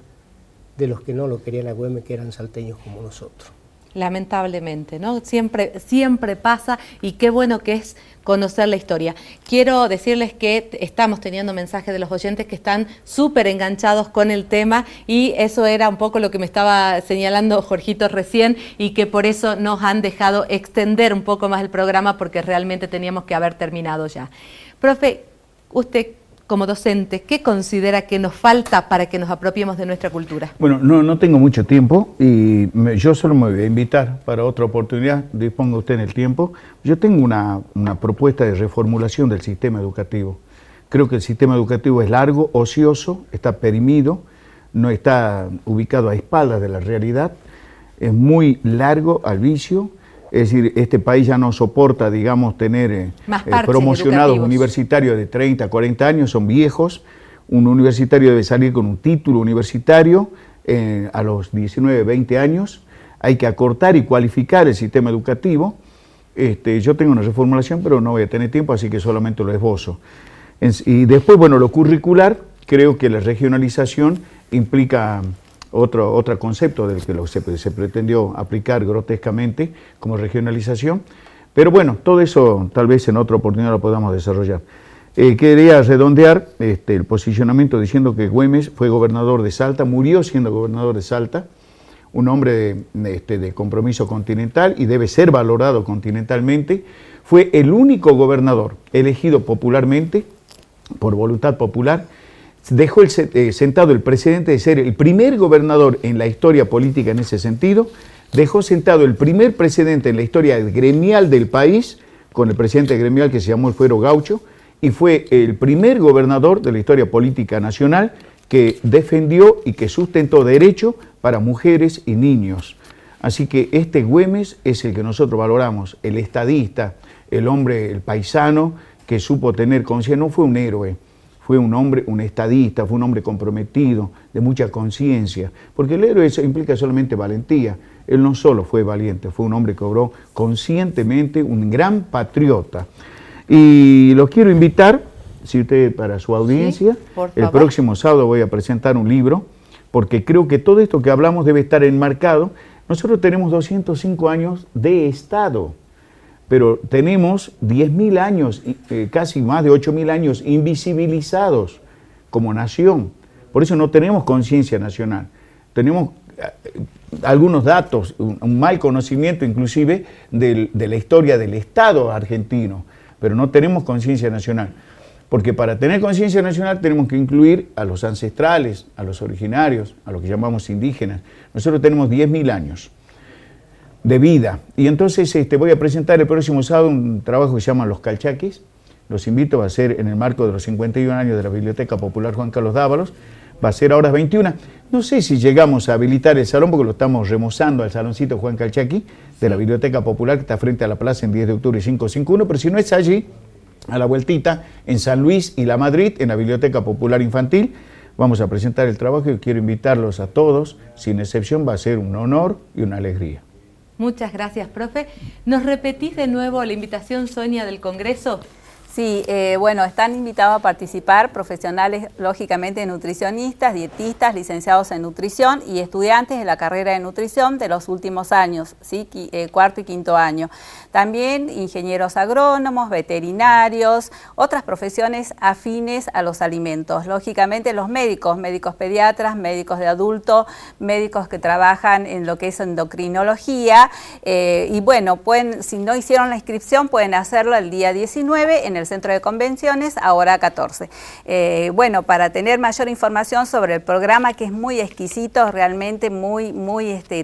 de los que no lo querían a Güemes, que eran salteños como nosotros. Lamentablemente, ¿no? Siempre pasa, y qué bueno que es conocer la historia. Quiero decirles que estamos teniendo mensajes de los oyentes que están súper enganchados con el tema, y eso era un poco lo que me estaba señalando Jorgito recién, y que por eso nos han dejado extender un poco más el programa, porque realmente teníamos que haber terminado ya. Profe, usted como docente, ¿qué considera que nos falta para que nos apropiemos de nuestra cultura? Bueno, no tengo mucho tiempo, y yo solo me voy a invitar para otra oportunidad, disponga usted en el tiempo. Yo tengo una propuesta de reformulación del sistema educativo. Creo que el sistema educativo es largo, ocioso, está perimido, no está ubicado a espaldas de la realidad, es muy largo al vicio. Es decir, este país ya no soporta, digamos, tener promocionados universitarios de 30, 40 años, son viejos. Un universitario debe salir con un título universitario a los 19, 20 años. Hay que acortar y cualificar el sistema educativo. Yo tengo una reformulación, pero no voy a tener tiempo, así que solamente lo esbozo. Y después, bueno, lo curricular, creo que la regionalización implica otro concepto del que se pretendió aplicar grotescamente como regionalización, pero bueno, todo eso tal vez en otra oportunidad lo podamos desarrollar. Quería redondear el posicionamiento diciendo que Güemes fue gobernador de Salta, murió siendo gobernador de Salta, un hombre de compromiso continental y debe ser valorado continentalmente. Fue el único gobernador elegido popularmente, por voluntad popular. Dejó sentado el precedente de ser el primer gobernador en la historia política en ese sentido, dejó sentado el primer precedente en la historia gremial del país, con el presidente gremial que se llamó el Fuero Gaucho, y fue el primer gobernador de la historia política nacional que defendió y que sustentó derechos para mujeres y niños. Así que este Güemes es el que nosotros valoramos, el estadista, el hombre, el paisano, que supo tener conciencia. No fue un héroe, fue un hombre, un estadista, fue un hombre comprometido, de mucha conciencia, porque el héroe implica solamente valentía. Él no solo fue valiente, fue un hombre que obró conscientemente, un gran patriota. Y los quiero invitar, si usted, para su audiencia, sí, el próximo sábado voy a presentar un libro porque creo que todo esto que hablamos debe estar enmarcado. Nosotros tenemos 205 años de Estado, pero tenemos 10.000 años, casi más de 8.000 años invisibilizados como nación. Por eso no tenemos conciencia nacional. Tenemos algunos datos, un mal conocimiento inclusive de la historia del Estado argentino, pero no tenemos conciencia nacional. Porque para tener conciencia nacional tenemos que incluir a los ancestrales, a los originarios, a los que llamamos indígenas. Nosotros tenemos 10.000 años de vida. Y entonces voy a presentar el próximo sábado un trabajo que se llama Los Calchaquis. Los invito, va a ser en el marco de los 51 años de la Biblioteca Popular Juan Carlos Dávalos. Va a ser a horas 21. No sé si llegamos a habilitar el salón porque lo estamos remozando al saloncito Juan Calchaqui de la Biblioteca Popular que está frente a la plaza en 10 de octubre 551, pero si no es allí, a la vueltita, en San Luis y La Madrid, en la Biblioteca Popular Infantil, vamos a presentar el trabajo y quiero invitarlos a todos, sin excepción, va a ser un honor y una alegría. Muchas gracias, profe. ¿Nos repetís de nuevo la invitación, Sonia, del Congreso? Sí, bueno, están invitados a participar profesionales, lógicamente nutricionistas, dietistas, licenciados en nutrición y estudiantes de la carrera de nutrición de los últimos años, ¿sí? Cuarto y quinto año. También ingenieros agrónomos, veterinarios, otras profesiones afines a los alimentos. Lógicamente los médicos, médicos pediatras, médicos de adulto, médicos que trabajan en lo que es endocrinología. Y bueno, si no hicieron la inscripción, pueden hacerlo el día 19 en el Centro de Convenciones, ahora 14. Bueno, para tener mayor información sobre el programa, que es muy exquisito, realmente muy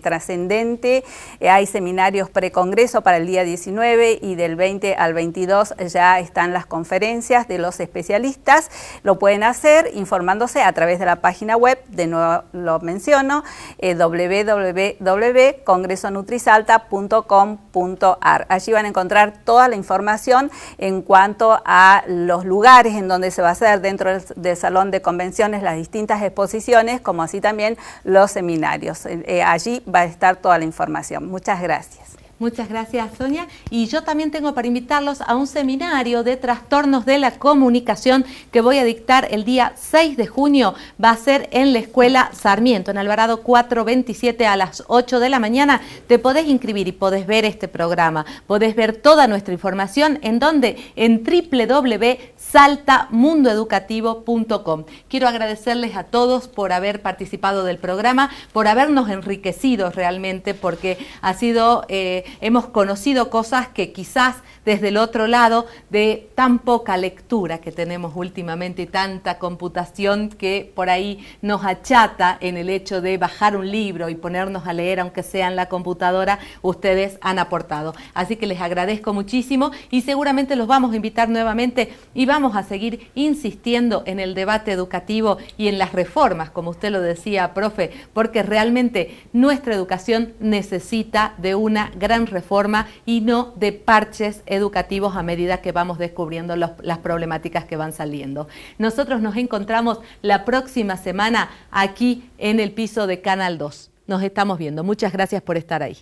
trascendente, hay seminarios precongreso para el día 19 y del 20 al 22 ya están las conferencias de los especialistas. Lo pueden hacer informándose a través de la página web, de nuevo lo menciono, www.congresonutrisalta.com.ar. Allí van a encontrar toda la información en cuanto a los lugares en donde se va a hacer dentro del salón de convenciones las distintas exposiciones, como así también los seminarios. Allí va a estar toda la información. Muchas gracias. Muchas gracias, Sonia. Y yo también tengo para invitarlos a un seminario de trastornos de la comunicación que voy a dictar el día 6 de junio. Va a ser en la Escuela Sarmiento, en Alvarado 427 a las 8 de la mañana. Te podés inscribir y podés ver este programa. Podés ver toda nuestra información en donde, en www.saltamundoeducativo.com. Quiero agradecerles a todos por haber participado del programa, por habernos enriquecido realmente, porque ha sido... hemos conocido cosas que quizás desde el otro lado de tan poca lectura que tenemos últimamente y tanta computación que por ahí nos achata en el hecho de bajar un libro y ponernos a leer aunque sea en la computadora, ustedes han aportado. Así que les agradezco muchísimo y seguramente los vamos a invitar nuevamente y vamos a seguir insistiendo en el debate educativo y en las reformas, como usted lo decía, profe, porque realmente nuestra educación necesita de una gran reforma y no de parches educativos a medida que vamos descubriendo las problemáticas que van saliendo. Nosotros nos encontramos la próxima semana aquí en el piso de Canal 2. Nos estamos viendo. Muchas gracias por estar ahí.